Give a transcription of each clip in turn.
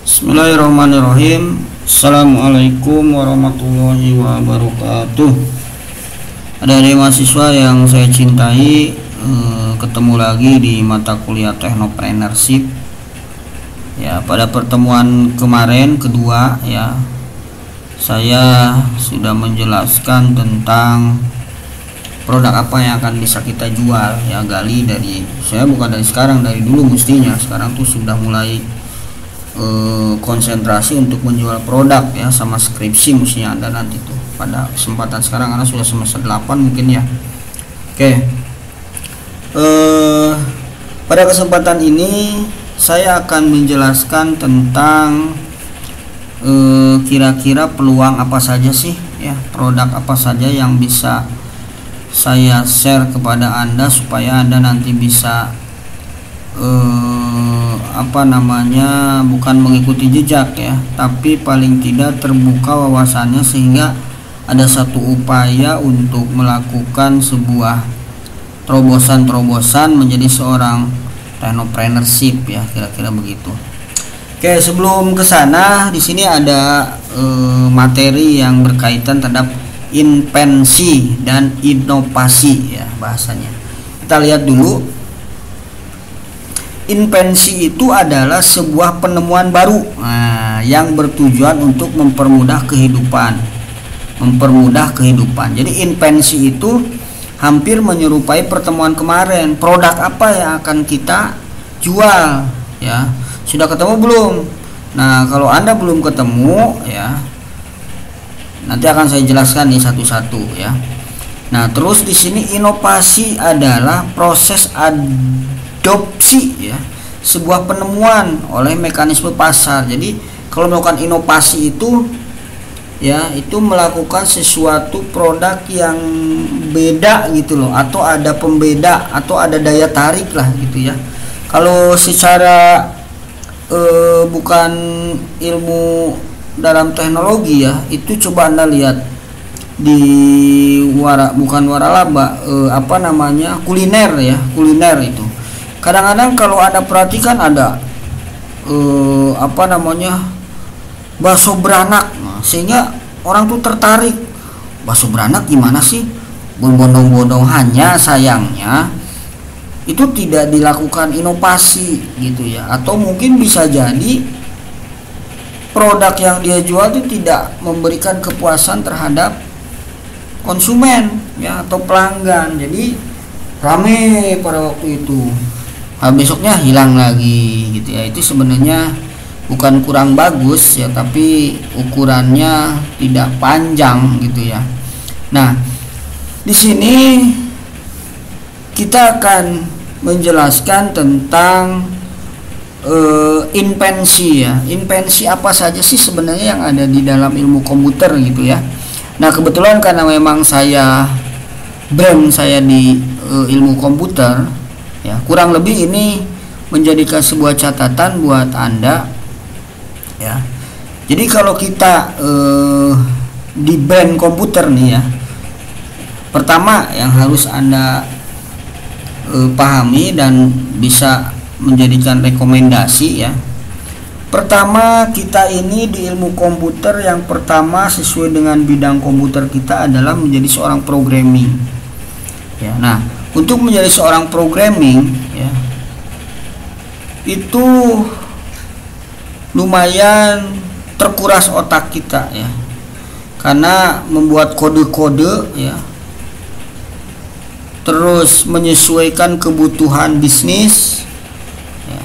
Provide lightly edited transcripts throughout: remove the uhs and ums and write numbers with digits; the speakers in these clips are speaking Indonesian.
Bismillahirrahmanirrahim. Assalamualaikum warahmatullahi wabarakatuh. Adik-adik mahasiswa yang saya cintai, ketemu lagi di mata kuliah Technopreneurship. Ya, pada pertemuan kemarin kedua ya, saya sudah menjelaskan tentang produk apa yang akan bisa kita jual ya, gali dari saya bukan dari sekarang, dari dulu mestinya. Sekarang tuh sudah mulai konsentrasi untuk menjual produk ya, sama skripsi mestinya ada nanti tuh pada kesempatan sekarang karena sudah semester 8 mungkin ya. Oke, pada kesempatan ini saya akan menjelaskan tentang kira-kira peluang apa saja sih ya, produk apa saja yang bisa saya share kepada Anda supaya Anda nanti bisa bukan mengikuti jejak ya, tapi paling tidak terbuka wawasannya sehingga ada satu upaya untuk melakukan sebuah terobosan menjadi seorang technopreneurship ya, kira-kira begitu. Oke, sebelum ke sana di sini ada materi yang berkaitan terhadap invensi dan inovasi ya bahasanya. Kita lihat dulu. Invensi itu adalah sebuah penemuan baru yang bertujuan untuk mempermudah kehidupan. Jadi invensi itu hampir menyerupai pertemuan kemarin. Produk apa yang akan kita jual ya? Sudah ketemu belum? Nah, kalau Anda belum ketemu ya, nanti akan saya jelaskan nih satu-satu ya. Nah, terus di sini inovasi adalah proses adopsi ya, sebuah penemuan oleh mekanisme pasar. Jadi kalau melakukan inovasi itu ya, itu melakukan sesuatu produk yang beda gitu loh, atau ada pembeda atau ada daya tarik lah gitu ya. Kalau secara bukan ilmu dalam teknologi ya, itu coba Anda lihat di waralaba kuliner ya, kuliner itu. Kadang-kadang kalau Anda perhatikan ada bakso beranak, sehingga orang tuh tertarik. Bakso beranak gimana sih? Berbondong-bondong, hanya sayangnya itu tidak dilakukan inovasi gitu ya. Atau mungkin bisa jadi produk yang dia jual itu tidak memberikan kepuasan terhadap konsumen ya, atau pelanggan. Jadi rame pada waktu itu, besoknya hilang lagi gitu ya. Itu sebenarnya bukan kurang bagus ya, tapi ukurannya tidak panjang gitu ya. Nah, di sini kita akan menjelaskan tentang invensi ya. Invensi apa saja sih sebenarnya yang ada di dalam ilmu komputer gitu ya. Nah, kebetulan karena memang brand saya di ilmu komputer ya, kurang lebih ini menjadikan sebuah catatan buat Anda ya. Jadi kalau kita di brand komputer nih ya, pertama yang harus Anda pahami dan bisa menjadikan rekomendasi ya. Pertama, kita ini di ilmu komputer yang pertama sesuai dengan bidang komputer kita adalah menjadi seorang programming ya. Nah, untuk menjadi seorang programming ya, itu lumayan terkuras otak kita ya, karena membuat kode-kode ya, terus menyesuaikan kebutuhan bisnis ya,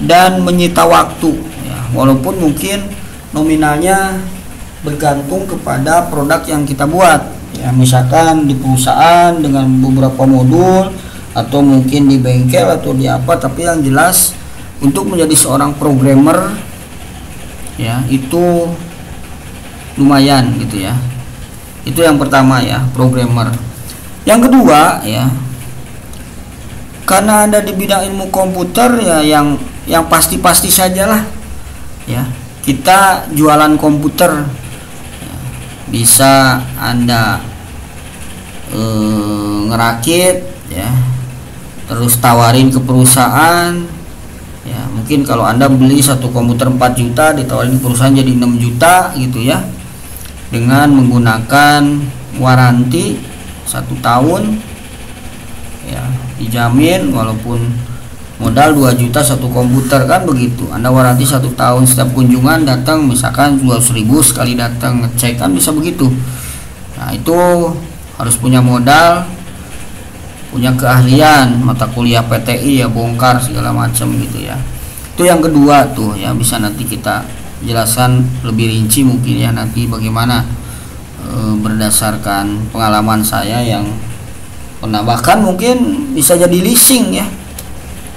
dan menyita waktu ya, walaupun mungkin nominalnya bergantung kepada produk yang kita buat ya. Misalkan di perusahaan dengan beberapa modul, atau mungkin di bengkel atau di apa, tapi yang jelas untuk menjadi seorang programmer ya, itu lumayan gitu ya. Itu yang pertama ya, programmer. Yang kedua ya, karena ada di bidang ilmu komputer ya, yang pasti-pasti sajalah ya, kita jualan komputer ya. Bisa Anda ngerakit ya, terus tawarin ke perusahaan ya, mungkin kalau Anda beli satu komputer 4 juta ditawarin perusahaan jadi 6 juta gitu ya, dengan menggunakan waranti 1 tahun ya, dijamin walaupun modal 2 juta satu komputer kan begitu. Anda waranti 1 tahun, setiap kunjungan datang misalkan 200.000 sekali datang ngecek kan bisa begitu. Nah itu harus punya modal, punya keahlian, mata kuliah PTI ya, bongkar segala macam gitu ya. Itu yang kedua tuh ya, bisa nanti kita jelaskan lebih rinci mungkin ya nanti bagaimana berdasarkan pengalaman saya yang pernah, bahkan mungkin bisa jadi leasing ya.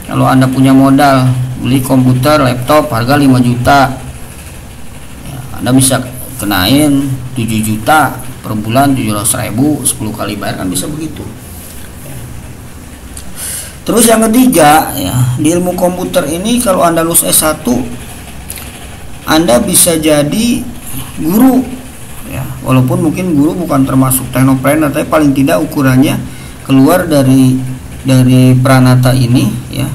Kalau Anda punya modal beli komputer, laptop harga 5 juta ya, Anda bisa kenain 7 juta per bulan, 700.000, 10 kali bayar kan bisa begitu. Terus yang ketiga ya, di ilmu komputer ini kalau Anda lulus S1 Anda bisa jadi guru ya, walaupun mungkin guru bukan termasuk teknopreneur, tapi paling tidak ukurannya keluar dari Pranata ini ya,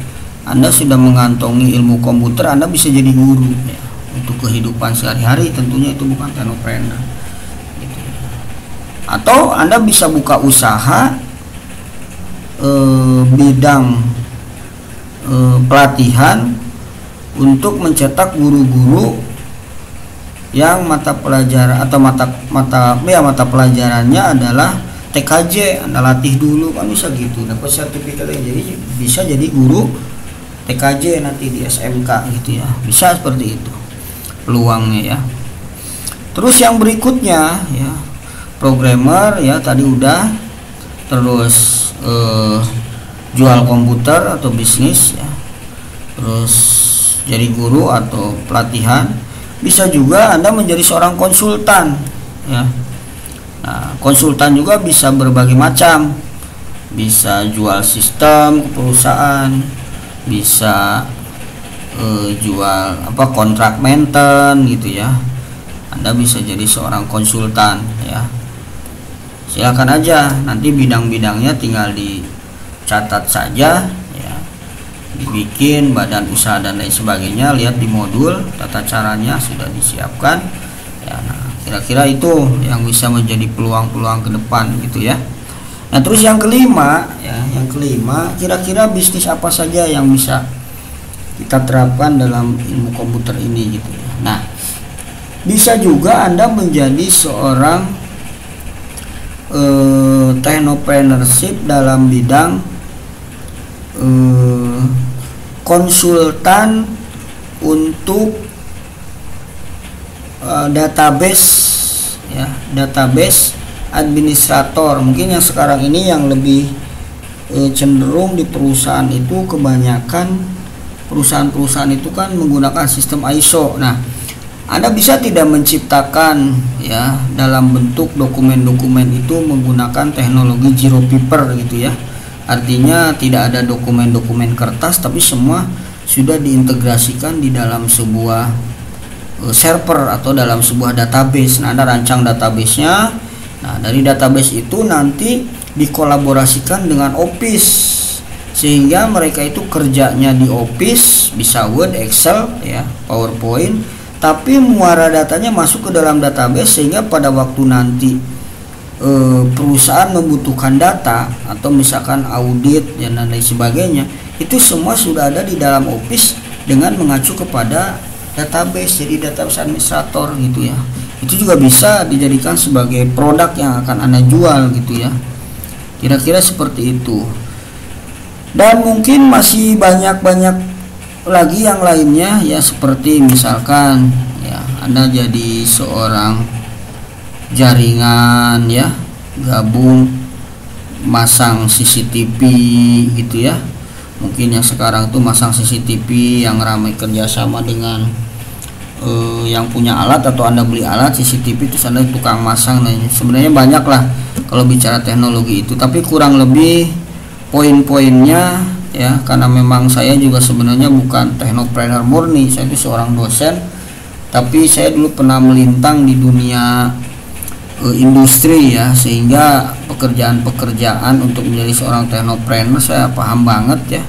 Anda sudah mengantongi ilmu komputer, Anda bisa jadi guru ya, untuk kehidupan sehari-hari. Tentunya itu bukan teknopreneur gitu. Atau Anda bisa buka usaha bidang pelatihan untuk mencetak guru-guru yang mata pelajaran atau mata pelajarannya adalah TKJ. Anda latih dulu kan bisa gitu, dapat sertifikat, jadi bisa jadi guru TKJ nanti di SMK gitu ya, bisa seperti itu peluangnya ya. Terus yang berikutnya ya, programmer ya tadi udah, terus jual komputer atau bisnis ya, terus jadi guru atau pelatihan. Bisa juga Anda menjadi seorang konsultan ya. Nah, konsultan juga bisa berbagai macam, bisa jual sistem ke perusahaan, bisa jual kontrak maintenance gitu ya. Anda bisa jadi seorang konsultan ya. Silakan aja, nanti bidang-bidangnya tinggal dicatat saja ya, dibikin badan usaha dan lain sebagainya, lihat di modul tata caranya sudah disiapkan ya. Nah, kira-kira itu yang bisa menjadi peluang-peluang ke depan gitu ya. Nah, terus yang kelima ya, kira-kira bisnis apa saja yang bisa kita terapkan dalam ilmu komputer ini gitu ya. Nah, bisa juga Anda menjadi seorang technopreneurship dalam bidang konsultan untuk database ya, database administrator. Mungkin yang sekarang ini yang lebih cenderung di perusahaan itu, kebanyakan perusahaan-perusahaan itu kan menggunakan sistem ISO. Nah, Anda bisa tidak menciptakan ya dalam bentuk dokumen-dokumen itu menggunakan teknologi zero paper gitu ya. Artinya tidak ada dokumen-dokumen kertas, tapi semua sudah diintegrasikan di dalam sebuah server atau dalam sebuah database. Nah, Anda rancang databasenya. Nah, dari database itu nanti dikolaborasikan dengan Office, sehingga mereka itu kerjanya di Office, bisa Word, Excel ya, PowerPoint, tapi muara datanya masuk ke dalam database, sehingga pada waktu nanti perusahaan membutuhkan data atau misalkan audit dan lain sebagainya, itu semua sudah ada di dalam Office dengan mengacu kepada database. Jadi database administrator gitu ya, itu juga bisa dijadikan sebagai produk yang akan Anda jual gitu ya. Kira-kira seperti itu. Dan mungkin masih banyak-banyak lagi yang lainnya ya, seperti misalkan ya Anda jadi seorang jaringan ya, gabung masang CCTV gitu ya. Mungkin yang sekarang tuh masang CCTV yang ramai kerjasama dengan yang punya alat, atau Anda beli alat CCTV terus Anda tukang masang. Nah, sebenarnya banyak lah kalau bicara teknologi itu, tapi kurang lebih poin-poinnya ya, karena memang saya juga sebenarnya bukan teknopreneur murni, saya itu seorang dosen, tapi saya dulu pernah melintang di dunia industri ya, sehingga pekerjaan-pekerjaan untuk menjadi seorang teknopreneur saya paham banget ya.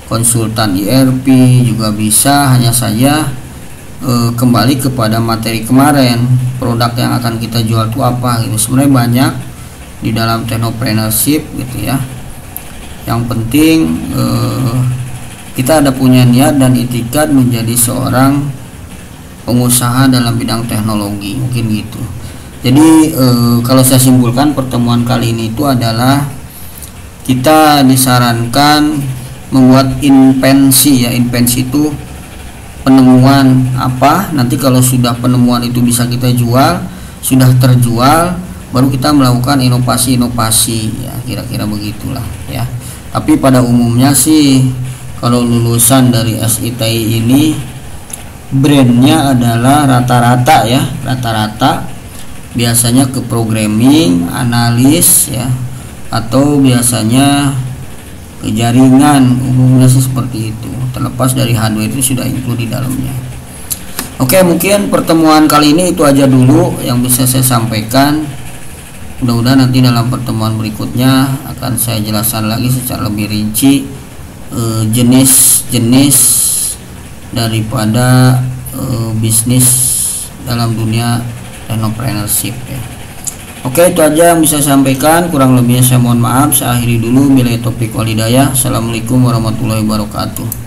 konsultan ERP juga bisa. Hanya saja kembali kepada materi kemarin, produk yang akan kita jual itu apa gitu. Sebenarnya banyak di dalam technopreneurship gitu ya. Yang penting kita ada punya niat dan itikad menjadi seorang pengusaha dalam bidang teknologi, mungkin gitu. Jadi kalau saya simpulkan, pertemuan kali ini itu adalah kita disarankan membuat invensi ya. Invensi itu penemuan apa, nanti kalau sudah penemuan itu bisa kita jual, sudah terjual, baru kita melakukan inovasi-inovasi ya, kira-kira begitulah ya. Tapi pada umumnya sih kalau lulusan dari SITI ini brandnya adalah rata-rata ya, rata-rata biasanya ke programming, analis ya, atau biasanya ke jaringan, umumnya sih seperti itu. Terlepas dari hardware itu sudah include di dalamnya. Oke, mungkin pertemuan kali ini itu aja dulu yang bisa saya sampaikan. Mudah-mudahan nanti dalam pertemuan berikutnya akan saya jelaskan lagi secara lebih rinci jenis-jenis daripada bisnis dalam dunia technopreneurship ya. Oke, itu aja yang bisa saya sampaikan. Kurang lebihnya saya mohon maaf. Saya akhiri dulu. Billahi taufik wal hidayah. Assalamualaikum warahmatullahi wabarakatuh.